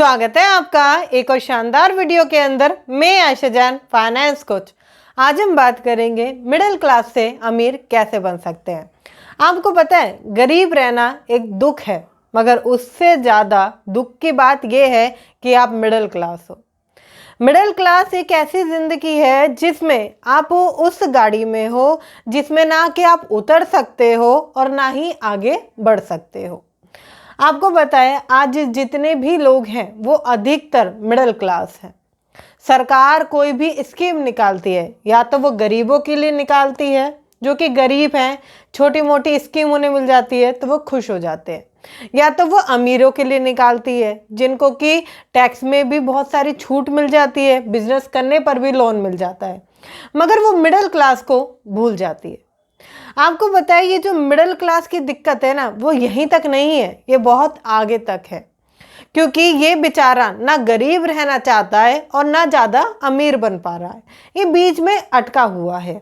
स्वागत है आपका एक और शानदार वीडियो के अंदर। मैं आयशा जैन, फाइनेंस कोच। आज हम बात करेंगे मिडिल क्लास से अमीर कैसे बन सकते हैं। आपको पता है, गरीब रहना एक दुख है, मगर उससे ज़्यादा दुख की बात यह है कि आप मिडिल क्लास हो। मिडिल क्लास एक ऐसी ज़िंदगी है जिसमें आप उस गाड़ी में हो जिसमें ना कि आप उतर सकते हो और ना ही आगे बढ़ सकते हो। आपको बताएं, आज जितने भी लोग हैं वो अधिकतर मिडिल क्लास हैं। सरकार कोई भी स्कीम निकालती है या तो वो गरीबों के लिए निकालती है, जो कि गरीब हैं, छोटी मोटी स्कीम उन्हें मिल जाती है तो वो खुश हो जाते हैं, या तो वो अमीरों के लिए निकालती है जिनको कि टैक्स में भी बहुत सारी छूट मिल जाती है, बिजनेस करने पर भी लोन मिल जाता है, मगर वो मिडिल क्लास को भूल जाती है। आपको बताइए, ये जो मिडिल क्लास की दिक्कत है ना, वो यहीं तक नहीं है, ये बहुत आगे तक है, क्योंकि ये बेचारा ना गरीब रहना चाहता है और ना ज़्यादा अमीर बन पा रहा है, ये बीच में अटका हुआ है।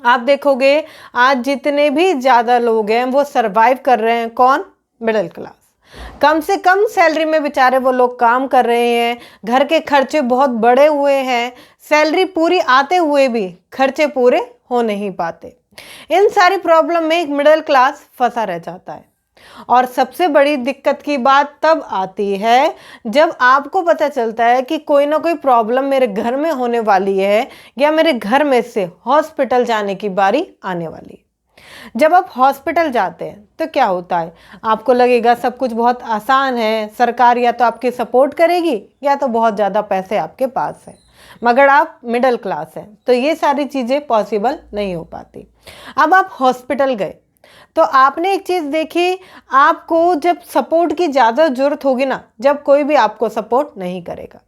आप देखोगे आज जितने भी ज़्यादा लोग हैं वो सरवाइव कर रहे हैं, कौन? Middle class. कम से कम सैलरी में बेचारे वो लोग काम कर रहे हैं, घर के खर्चे बहुत बड़े हुए हैं, सैलरी पूरी आते हुए भी खर्चे पूरे हो नहीं पाते। इन सारी प्रॉब्लम में एक मिडिल क्लास फंसा रह जाता है। और सबसे बड़ी दिक्कत की बात तब आती है जब आपको पता चलता है कि कोई ना कोई प्रॉब्लम मेरे घर में होने वाली है या मेरे घर में से हॉस्पिटल जाने की बारी आने वाली है। जब आप हॉस्पिटल जाते हैं तो क्या होता है, आपको लगेगा सब कुछ बहुत आसान है, सरकार या तो आपकी सपोर्ट करेगी या तो बहुत ज़्यादा पैसे आपके पास है, मगर आप मिडिल क्लास हैं तो ये सारी चीज़ें पॉसिबल नहीं हो पाती। अब आप हॉस्पिटल गए तो आपने एक चीज़ देखी, आपको जब सपोर्ट की ज़्यादा ज़रूरत होगी ना, जब कोई भी आपको सपोर्ट नहीं करेगा।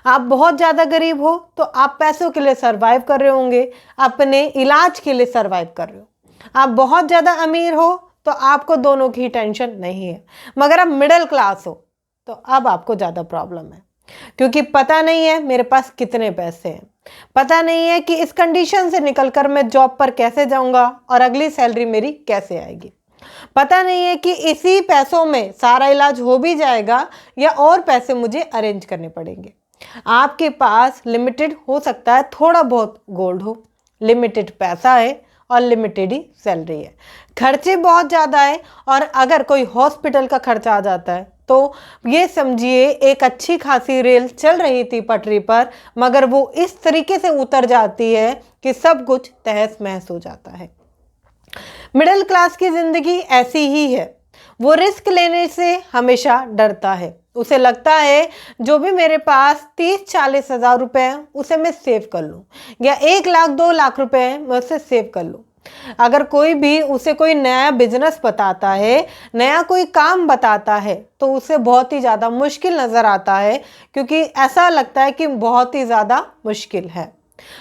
आप बहुत ज़्यादा गरीब हो तो आप पैसों के लिए सर्वाइव कर रहे होंगे, अपने इलाज के लिए सर्वाइव कर रहे हो। आप बहुत ज़्यादा अमीर हो तो आपको दोनों की टेंशन नहीं है, मगर आप मिडिल क्लास हो तो अब आपको ज़्यादा प्रॉब्लम है, क्योंकि पता नहीं है मेरे पास कितने पैसे हैं, पता नहीं है कि इस कंडीशन से निकलकर मैं जॉब पर कैसे जाऊंगा और अगली सैलरी मेरी कैसे आएगी, पता नहीं है कि इसी पैसों में सारा इलाज हो भी जाएगा या और पैसे मुझे अरेंज करने पड़ेंगे। आपके पास लिमिटेड हो सकता है, थोड़ा बहुत गोल्ड हो, लिमिटेड पैसा है और लिमिटेड ही सैलरी है, खर्चे बहुत ज़्यादा है, और अगर कोई हॉस्पिटल का खर्चा आ जाता है तो ये समझिए एक अच्छी खासी रेल चल रही थी पटरी पर, मगर वो इस तरीके से उतर जाती है कि सब कुछ तहस महस हो जाता है। मिडिल क्लास की ज़िंदगी ऐसी ही है, वो रिस्क लेने से हमेशा डरता है। उसे लगता है जो भी मेरे पास 30-40 हज़ार रुपये हैं उसे मैं सेव कर लूँ, या 1 लाख 2 लाख रुपए हैं मैं उसे सेव कर लूँ। अगर कोई भी उसे कोई नया बिजनेस बताता है, नया कोई काम बताता है, तो उसे बहुत ही ज़्यादा मुश्किल नज़र आता है, क्योंकि ऐसा लगता है कि बहुत ही ज़्यादा मुश्किल है।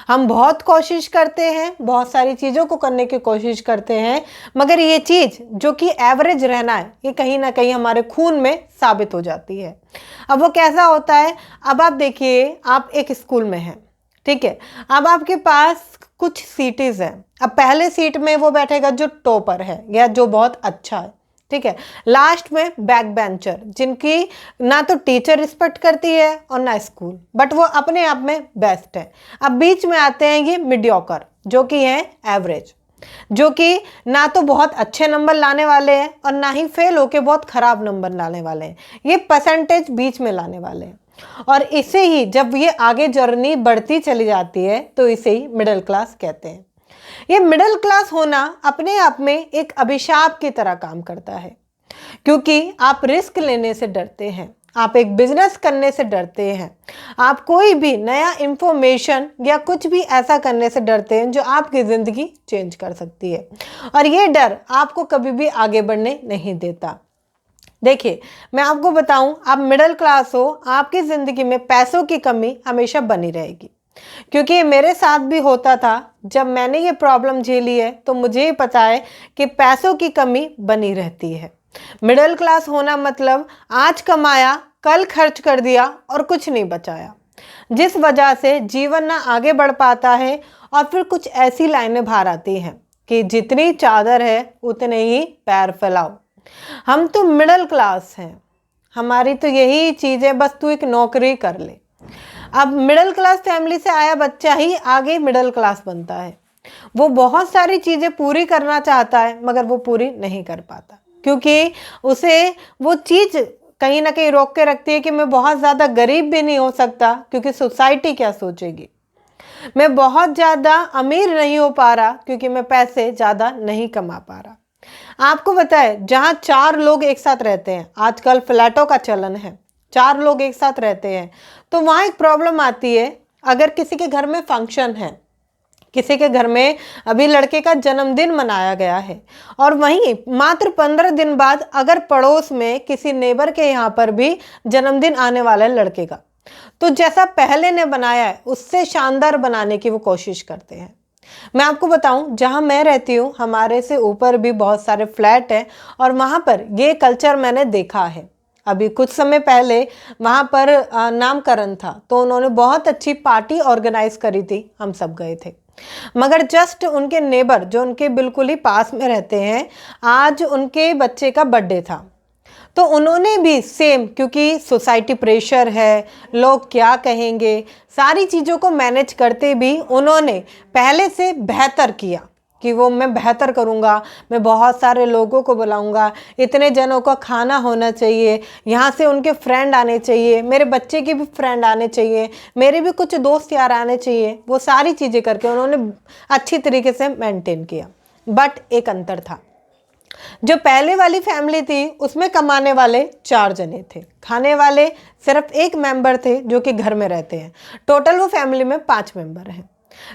हम बहुत कोशिश करते हैं, बहुत सारी चीज़ों को करने की कोशिश करते हैं, मगर ये चीज़ जो कि एवरेज रहना है, ये कहीं ना कहीं हमारे खून में साबित हो जाती है। अब वो कैसा होता है, अब आप देखिए, आप एक स्कूल में हैं, ठीक है, अब आपके पास कुछ सीटें हैं। अब पहले सीट में वो बैठेगा जो टॉपर है या जो बहुत अच्छा है, ठीक है, लास्ट में बैक बेंचर, जिनकी ना तो टीचर रिस्पेक्ट करती है और ना स्कूल, बट वो अपने आप में बेस्ट है। अब बीच में आते हैं ये मीडियोकर, जो कि हैं एवरेज, जो कि ना तो बहुत अच्छे नंबर लाने वाले हैं और ना ही फेल होके बहुत ख़राब नंबर लाने वाले हैं, ये परसेंटेज बीच में लाने वाले हैं। और इसे ही जब ये आगे जर्नी बढ़ती चली जाती है तो इसे ही मिडिल क्लास कहते हैं। ये मिडिल क्लास होना अपने आप में एक अभिशाप की तरह काम करता है, क्योंकि आप रिस्क लेने से डरते हैं, आप एक बिजनेस करने से डरते हैं, आप कोई भी नया इंफॉर्मेशन या कुछ भी ऐसा करने से डरते हैं जो आपकी ज़िंदगी चेंज कर सकती है, और ये डर आपको कभी भी आगे बढ़ने नहीं देता। देखिए, मैं आपको बताऊं, आप मिडिल क्लास हो, आपकी ज़िंदगी में पैसों की कमी हमेशा बनी रहेगी, क्योंकि मेरे साथ भी होता था। जब मैंने ये प्रॉब्लम झेली है तो मुझे ही पता है कि पैसों की कमी बनी रहती है। मिडिल क्लास होना मतलब आज कमाया, कल खर्च कर दिया और कुछ नहीं बचाया, जिस वजह से जीवन ना आगे बढ़ पाता है, और फिर कुछ ऐसी लाइनें बाहर आती हैं कि जितनी चादर है उतने ही पैर फैलाओ। हम तो मिडिल क्लास हैं, हमारी तो यही चीज़ है, बस तू एक नौकरी कर ले। अब मिडिल क्लास फैमिली से आया बच्चा ही आगे मिडिल क्लास बनता है। वो बहुत सारी चीज़ें पूरी करना चाहता है मगर वो पूरी नहीं कर पाता, क्योंकि उसे वो चीज़ कहीं ना कहीं रोक के रखती है कि मैं बहुत ज़्यादा गरीब भी नहीं हो सकता, क्योंकि सोसाइटी क्या सोचेगी। मैं बहुत ज़्यादा अमीर नहीं हो पा रहा क्योंकि मैं पैसे ज़्यादा नहीं कमा पा रहा। आपको पता है, जहाँ 4 लोग एक साथ रहते हैं, आजकल फ्लैटों का चलन है, 4 लोग एक साथ रहते हैं, तो वहाँ एक प्रॉब्लम आती है। अगर किसी के घर में फंक्शन है, किसी के घर में अभी लड़के का जन्मदिन मनाया गया है, और वहीं मात्र 15 दिन बाद अगर पड़ोस में किसी नेबर के यहाँ पर भी जन्मदिन आने वाला है लड़के का, तो जैसा पहले ने बनाया है उससे शानदार बनाने की वो कोशिश करते हैं। मैं आपको बताऊं, जहां मैं रहती हूं हमारे से ऊपर भी बहुत सारे फ्लैट हैं, और वहां पर ये कल्चर मैंने देखा है। अभी कुछ समय पहले वहां पर नामकरण था, तो उन्होंने बहुत अच्छी पार्टी ऑर्गेनाइज करी थी, हम सब गए थे। मगर जस्ट उनके नेबर जो उनके बिल्कुल ही पास में रहते हैं, आज उनके बच्चे का बर्थडे था, तो उन्होंने भी सेम, क्योंकि सोसाइटी प्रेशर है, लोग क्या कहेंगे, सारी चीज़ों को मैनेज करते भी उन्होंने पहले से बेहतर किया कि वो मैं बेहतर करूँगा, मैं बहुत सारे लोगों को बुलाऊँगा, इतने जनों का खाना होना चाहिए, यहाँ से उनके फ्रेंड आने चाहिए, मेरे बच्चे के भी फ्रेंड आने चाहिए, मेरे भी कुछ दोस्त यार आने चाहिए। वो सारी चीज़ें करके उन्होंने अच्छी तरीके से मेंटेन किया। बट एक अंतर था, जो पहले वाली फैमिली थी उसमें कमाने वाले 4 जने थे, खाने वाले सिर्फ 1 मेंबर थे जो कि घर में रहते हैं। टोटल वो फैमिली में 5 मेंबर हैं।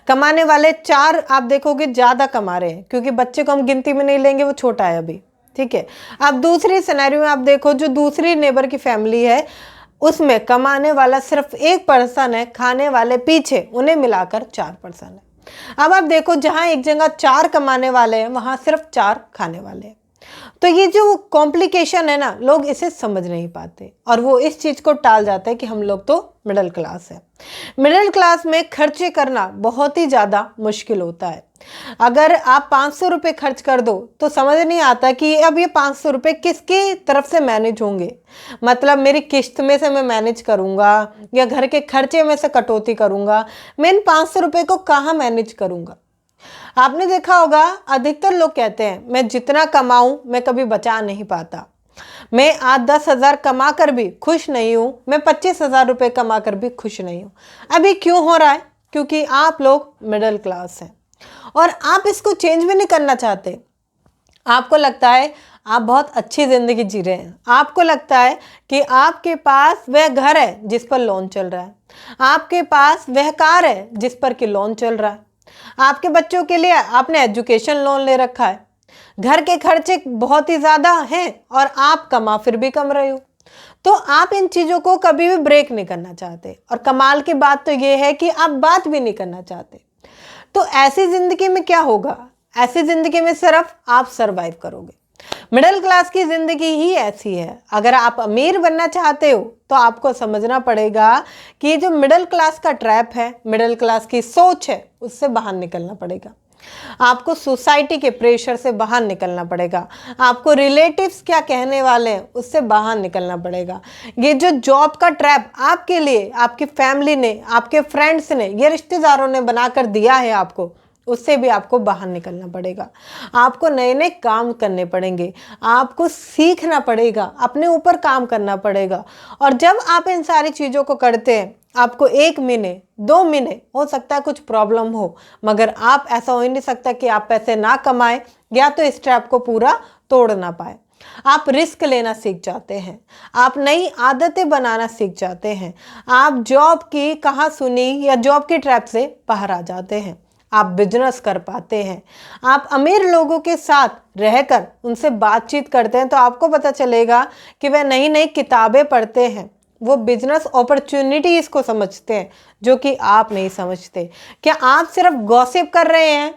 कमाने वाले 4 आप देखोगे ज़्यादा कमा रहे हैं, क्योंकि बच्चे को हम गिनती में नहीं लेंगे, वो छोटा है अभी, ठीक है। अब दूसरी सिनेरियो में आप देखो, जो दूसरी नेबर की फैमिली है उसमें कमाने वाला सिर्फ 1 पर्सन है, खाने वाले पीछे उन्हें मिलाकर 4 पर्सन है। अब आप देखो, जहां एक जगह 4 कमाने वाले हैं वहां सिर्फ 4 खाने वाले हैं। तो ये जो कॉम्प्लिकेशन है ना, लोग इसे समझ नहीं पाते और वो इस चीज़ को टाल जाते हैं कि हम लोग तो मिडिल क्लास है। मिडिल क्लास में खर्चे करना बहुत ही ज़्यादा मुश्किल होता है। अगर आप 500 रुपये खर्च कर दो तो समझ नहीं आता कि अब ये 500 रुपये किसकी तरफ से मैनेज होंगे। मतलब मेरी किस्त में से मैं मैनेज करूँगा या घर के खर्चे में से कटौती करूँगा, मैं इन 500 रुपये को कहाँ मैनेज करूँगा। आपने देखा होगा, अधिकतर लोग कहते हैं मैं जितना कमाऊं मैं कभी बचा नहीं पाता, मैं 8-10 हज़ार कमा कर भी खुश नहीं हूं, मैं 25,000 रुपये कमा कर भी खुश नहीं हूं। अभी क्यों हो रहा है? क्योंकि आप लोग मिडिल क्लास हैं और आप इसको चेंज भी नहीं करना चाहते। आपको लगता है आप बहुत अच्छी ज़िंदगी जी रहे हैं, आपको लगता है कि आपके पास वह घर है जिस पर लोन चल रहा है, आपके पास वह कार है जिस पर कि लोन चल रहा है, आपके बच्चों के लिए आपने एजुकेशन लोन ले रखा है, घर के खर्चे बहुत ही ज़्यादा हैं और आप कमा फिर भी कम रहे हो। तो आप इन चीज़ों को कभी भी ब्रेक नहीं करना चाहते और कमाल की बात तो ये है कि आप बात भी नहीं करना चाहते। तो ऐसी ज़िंदगी में क्या होगा? ऐसी ज़िंदगी में सिर्फ आप सरवाइव करोगे। मिडिल क्लास की ज़िंदगी ही ऐसी है। अगर आप अमीर बनना चाहते हो तो आपको समझना पड़ेगा कि जो मिडिल क्लास का ट्रैप है, मिडिल क्लास की सोच है, उससे बाहर निकलना पड़ेगा। आपको सोसाइटी के प्रेशर से बाहर निकलना पड़ेगा, आपको रिलेटिव्स क्या कहने वाले हैं उससे बाहर निकलना पड़ेगा। ये जो जॉब का ट्रैप आपके लिए आपकी फैमिली ने, आपके फ्रेंड्स ने, ये रिश्तेदारों ने बनाकर दिया है आपको, उससे भी आपको बाहर निकलना पड़ेगा। आपको नए नए काम करने पड़ेंगे, आपको सीखना पड़ेगा, अपने ऊपर काम करना पड़ेगा। और जब आप इन सारी चीज़ों को करते हैं, आपको 1 महीने 2 महीने हो सकता है कुछ प्रॉब्लम हो, मगर आप ऐसा हो ही नहीं सकता कि आप पैसे ना कमाएं या तो इस ट्रैप को पूरा तोड़ ना पाए। आप रिस्क लेना सीख जाते हैं, आप नई आदतें बनाना सीख जाते हैं, आप जॉब की कहाँ सुनी या जॉब की ट्रैप से बाहर आ जाते हैं, आप बिजनेस कर पाते हैं। आप अमीर लोगों के साथ रहकर उनसे बातचीत करते हैं तो आपको पता चलेगा कि वह नई नई किताबें पढ़ते हैं, वो बिजनेस अपॉर्चुनिटीज़ को समझते हैं जो कि आप नहीं समझते। क्या आप सिर्फ गॉसिप कर रहे हैं?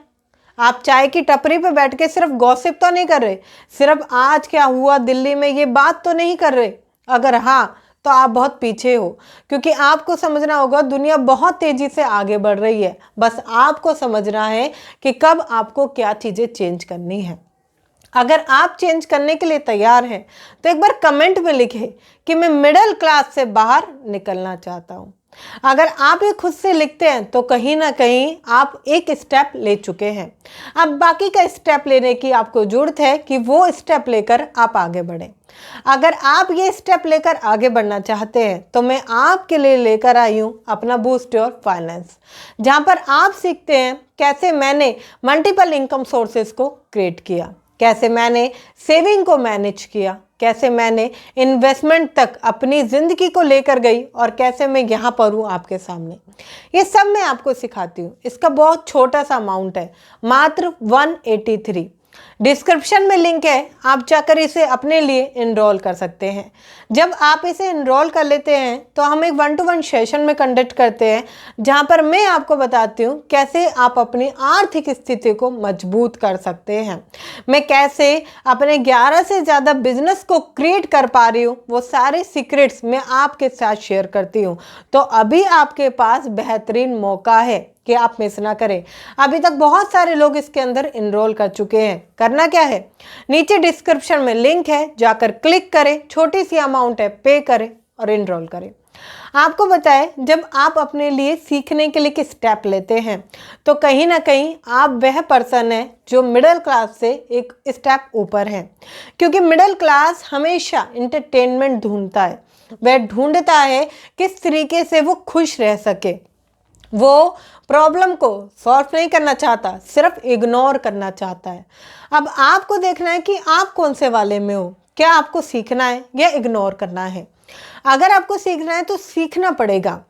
आप चाय की टपरी पे बैठ के सिर्फ गॉसिप तो नहीं कर रहे, सिर्फ आज क्या हुआ दिल्ली में ये बात तो नहीं कर रहे। अगर हाँ, तो आप बहुत पीछे हो, क्योंकि आपको समझना होगा दुनिया बहुत तेज़ी से आगे बढ़ रही है। बस आपको समझना है कि कब आपको क्या चीज़ें चेंज करनी है। अगर आप चेंज करने के लिए तैयार हैं तो एक बार कमेंट में लिखें कि मैं मिडिल क्लास से बाहर निकलना चाहता हूं। अगर आप ये खुद से लिखते हैं तो कहीं ना कहीं आप एक स्टेप ले चुके हैं। अब बाकी का स्टेप लेने की आपको जरूरत है कि वो स्टेप लेकर आप आगे बढ़ें। अगर आप ये स्टेप लेकर आगे बढ़ना चाहते हैं तो मैं आपके लिए लेकर आई हूँ अपना बूस्ट योर फाइनेंस, जहाँ पर आप सीखते हैं कैसे मैंने मल्टीपल इनकम सोर्सेज को क्रिएट किया, कैसे मैंने सेविंग को मैनेज किया, कैसे मैंने इन्वेस्टमेंट तक अपनी ज़िंदगी को लेकर गई और कैसे मैं यहाँ पर हूँ आपके सामने। ये सब मैं आपको सिखाती हूँ। इसका बहुत छोटा सा अमाउंट है, मात्र 183। डिस्क्रिप्शन में लिंक है, आप जाकर इसे अपने लिए इनरोल कर सकते हैं। जब आप इसे इनरोल कर लेते हैं तो हम एक 1-to-1 सेशन में कंडक्ट करते हैं, जहां पर मैं आपको बताती हूँ कैसे आप अपनी आर्थिक स्थिति को मजबूत कर सकते हैं, मैं कैसे अपने 11 से ज़्यादा बिजनेस को क्रिएट कर पा रही हूँ, वो सारे सीक्रेट्स मैं आपके साथ शेयर करती हूँ। तो अभी आपके पास बेहतरीन मौका है कि आप मिस ना करें। अभी तक बहुत सारे लोग इसके अंदर इनरोल कर चुके हैं। करना क्या है, नीचे डिस्क्रिप्शन में लिंक है, जाकर क्लिक करें, छोटी सी अमाउंट है, पे करें और इनरोल करें। आपको बताएं, जब आप अपने लिए सीखने के लिए स्टेप लेते हैं तो कहीं ना कहीं आप वह पर्सन है जो मिडिल क्लास से एक स्टेप ऊपर है, क्योंकि मिडिल क्लास हमेशा इंटरटेनमेंट ढूंढता है। वह ढूंढता है किस तरीके से वो खुश रह सके। वो प्रॉब्लम को सॉल्व नहीं करना चाहता, सिर्फ इग्नोर करना चाहता है। अब आपको देखना है कि आप कौन से वाले में हो, क्या आपको सीखना है या इग्नोर करना है। अगर आपको सीखना है तो सीखना पड़ेगा,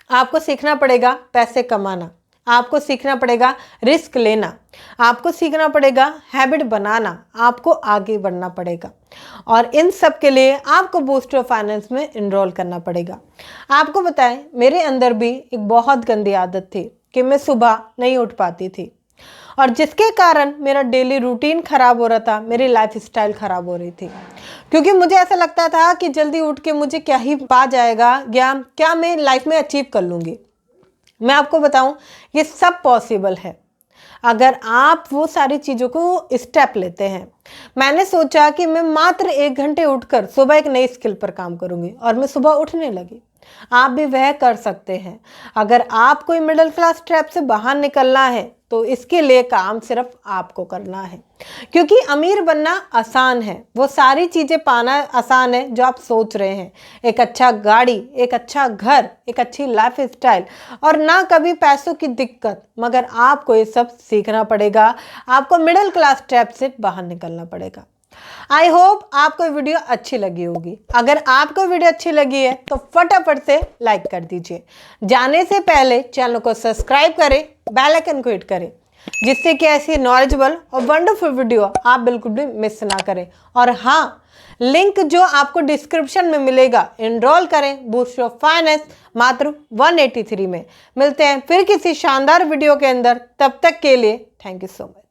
आपको सीखना पड़ेगा पैसे कमाना, आपको सीखना पड़ेगा रिस्क लेना, आपको सीखना पड़ेगा हैबिट बनाना, आपको आगे बढ़ना पड़ेगा। और इन सब के लिए आपको बूस्ट योर फाइनेंस में इनरोल करना पड़ेगा। आपको बताएं, मेरे अंदर भी एक बहुत गंदी आदत थी कि मैं सुबह नहीं उठ पाती थी, और जिसके कारण मेरा डेली रूटीन ख़राब हो रहा था, मेरी लाइफ स्टाइल ख़राब हो रही थी। क्योंकि मुझे ऐसा लगता था कि जल्दी उठ के मुझे क्या ही पा जाएगा या क्या मैं लाइफ में अचीव कर लूँगी। मैं आपको बताऊं, ये सब पॉसिबल है अगर आप वो सारी चीज़ों को स्टेप लेते हैं। मैंने सोचा कि मैं मात्र 1 घंटे उठकर सुबह एक नई स्किल पर काम करूंगी और मैं सुबह उठने लगी। आप भी वह कर सकते हैं। अगर आप कोई मिडिल क्लास ट्रैप से बाहर निकलना है तो इसके लिए काम सिर्फ आपको करना है, क्योंकि अमीर बनना आसान है, वो सारी चीज़ें पाना आसान है जो आप सोच रहे हैं। एक अच्छा गाड़ी, एक अच्छा घर, एक अच्छी लाइफ स्टाइल और ना कभी पैसों की दिक्कत, मगर आपको ये सब सीखना पड़ेगा। आपको मिडिल क्लास ट्रैप से बाहर निकलना पड़ेगा। आई होप आपको वीडियो अच्छी लगी होगी। अगर आपको वीडियो अच्छी लगी है तो फटाफट से लाइक कर दीजिए। जाने से पहले चैनल को सब्सक्राइब करें, बेल आइकन को हिट करें, जिससे कि ऐसी नॉलेजेबल और वंडरफुल वीडियो आप बिल्कुल भी मिस ना करें। और हाँ, लिंक जो आपको डिस्क्रिप्शन में मिलेगा, इनरोल करें बूस्ट योर फाइनेंस मात्र 183 में। मिलते हैं फिर किसी शानदार वीडियो के अंदर, तब तक के लिए थैंक यू सो मच।